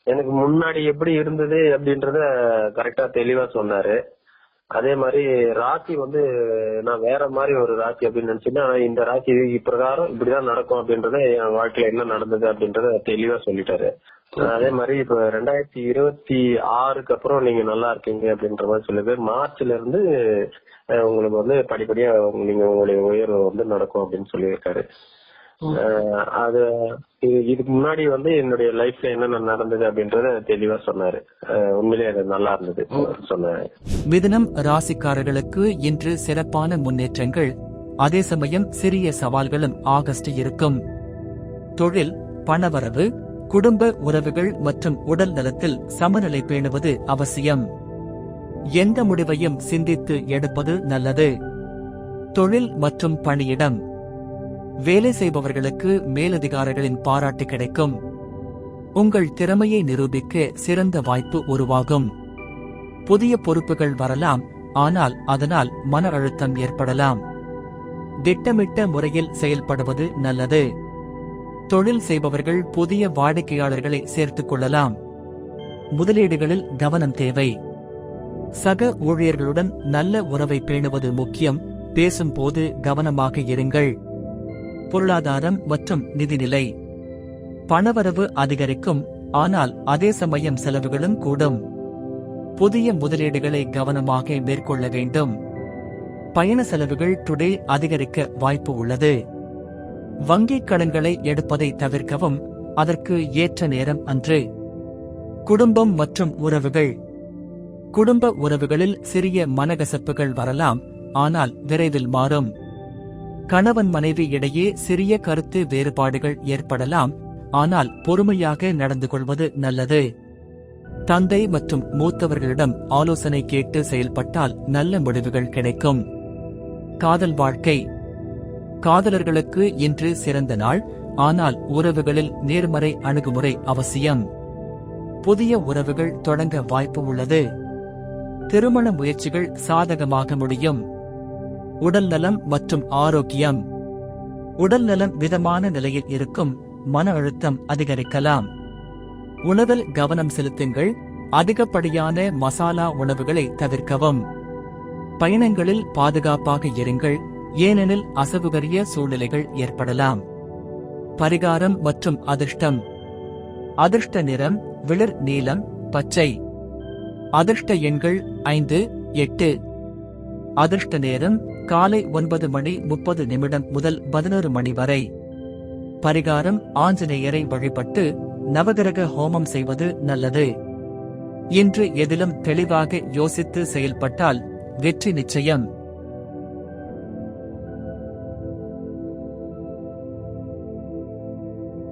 எனக்கு முன்னாடி எப்படி இருந்தது அப்படின்றத கரெக்டா தெளிவா சொன்னாரு. அதே மாதிரி ராசி நான் வேற மாதிரி ஒரு ராசி அப்படின்னு நினைச்சேன். ஆனா இந்த ராசி இப்பிரகாரம் இப்படிதான் நடக்கும் அப்படின்றத என் வாழ்க்கையில என்ன நடந்தது அப்படின்றத தெளிவா சொல்லிட்டாரு. அதே மாதிரி இப்ப 2026க்கு அப்புறம் நீங்க நல்லா இருக்கீங்க அப்படின்ற மாதிரி சொல்லுது. மார்ச்ல இருந்து உங்களுக்கு படிப்படியா நீங்க உங்களுடைய உயர்வு நடக்கும் அப்படின்னு சொல்லியிருக்காரு. அது இதுக்கு முன்னாடி என்னுடைய லைஃப்ல என்னென்ன நடந்தது அப்படின்றத தெளிவா சொன்னாரு. உண்மையிலேயே அது நல்லா இருந்தது சொன்னாரு. மிதுனம் ராசிக்காரர்களுக்கு இன்று சிறப்பான முன்னேற்றங்கள், அதே சமயம் சிறிய சவால்களும் ஆகஸ்ட் இருக்கும். தொழில், பணவரவு, குடும்ப உறவுகள் மற்றும் உடல் நலத்தில் சமநிலை பேணுவது அவசியம். எந்த முடிவையும் சிந்தித்து எடுப்பது நல்லது. தொழில் மற்றும் பணியிடம், வேலை செய்பவர்களுக்கு மேலதிகாரிகளின் பாராட்டு கிடைக்கும். உங்கள் திறமையை நிரூபிக்க சிறந்த வாய்ப்பு உருவாகும். புதிய பொறுப்புகள் வரலாம், ஆனால் அதனால் மன அழுத்தம் ஏற்படலாம். திட்டமிட்ட முறையில் செயல்படுவது நல்லது. தொழில் செய்பவர்கள் புதிய வாடிக்கையாளர்களை சேர்த்துக் கொள்ளலாம். முதலீடுகளில் கவனம் தேவை. சக ஊழியர்களுடன் நல்ல உறவை பேணுவது முக்கியம். பேசும்போது கவனமாக இருங்கள். பொருளாதாரம் மற்றும் நிதிநிலை, பணவரவு அதிகரிக்கும், ஆனால் அதே சமயம் செலவுகளும் கூடும். புதிய முதலீடுகளை கவனமாக மேற்கொள்ள வேண்டும். பயண செலவுகள் டுடே அதிகரிக்க வாய்ப்பு உள்ளது. வங்கிக் கடன்களை எடுப்பதை தவிர்க்கவும், அதற்கு ஏற்ற நேரம் அன்று. குடும்பம் மற்றும் உறவுகள், குடும்ப உறவுகளில் சிறிய மனகசப்புகள் வரலாம், ஆனால் விரைவில் மாறும். கணவன் மனைவி இடையே சிறிய கருத்து வேறுபாடுகள் ஏற்படலாம், ஆனால் பொறுமையாக நடந்து கொள்வது நல்லது. தந்தை மற்றும் மூத்தவர்களிடம் ஆலோசனை கேட்டு செயல்பட்டால் நல்ல முடிவுகள் கிடைக்கும். காதல் வாழ்க்கை, காதலர்களுக்கு இன்று சிறந்த நாள், ஆனால் உறவுகளில் நேர்மறை அணுகுமுறை அவசியம். புதிய உறவுகள் தொடங்க வாய்ப்பு உள்ளது. திருமண முயற்சிகள் சாதகமாக முடியும். உடல் நலம் மற்றும் ஆரோக்கியம், உடல் நலம் மிதமான நிலையில் இருக்கும், மன அழுத்தம் அதிகரிக்கலாம். உணவில் கவனம் செலுத்துங்கள். அதிகப்படியான மசாலா உணவுகளை தவிர்க்கவும். பயணங்களில் பாதுகாப்பாக இருங்கள், ஏனெனில் அசௌகரிய சூழ்நிலைகள் ஏற்படலாம். பரிகாரம் மற்றும் அதிர்ஷ்டம். அதிர்ஷ்ட நிறம் வெளிர் நீலம், பச்சை. அதிர்ஷ்ட எண்கள் 5, 8. அதிர்ஷ்ட நேரம் காலை 9:30 முதல் 11 மணி வரை. பரிகாரம் ஆஞ்சநேயரை வழிபட்டு நவகிரக ஹோமம் செய்வது நல்லது. இன்று எதிலும் தெளிவாக யோசித்து செயல்பட்டால் வெற்றி நிச்சயம்.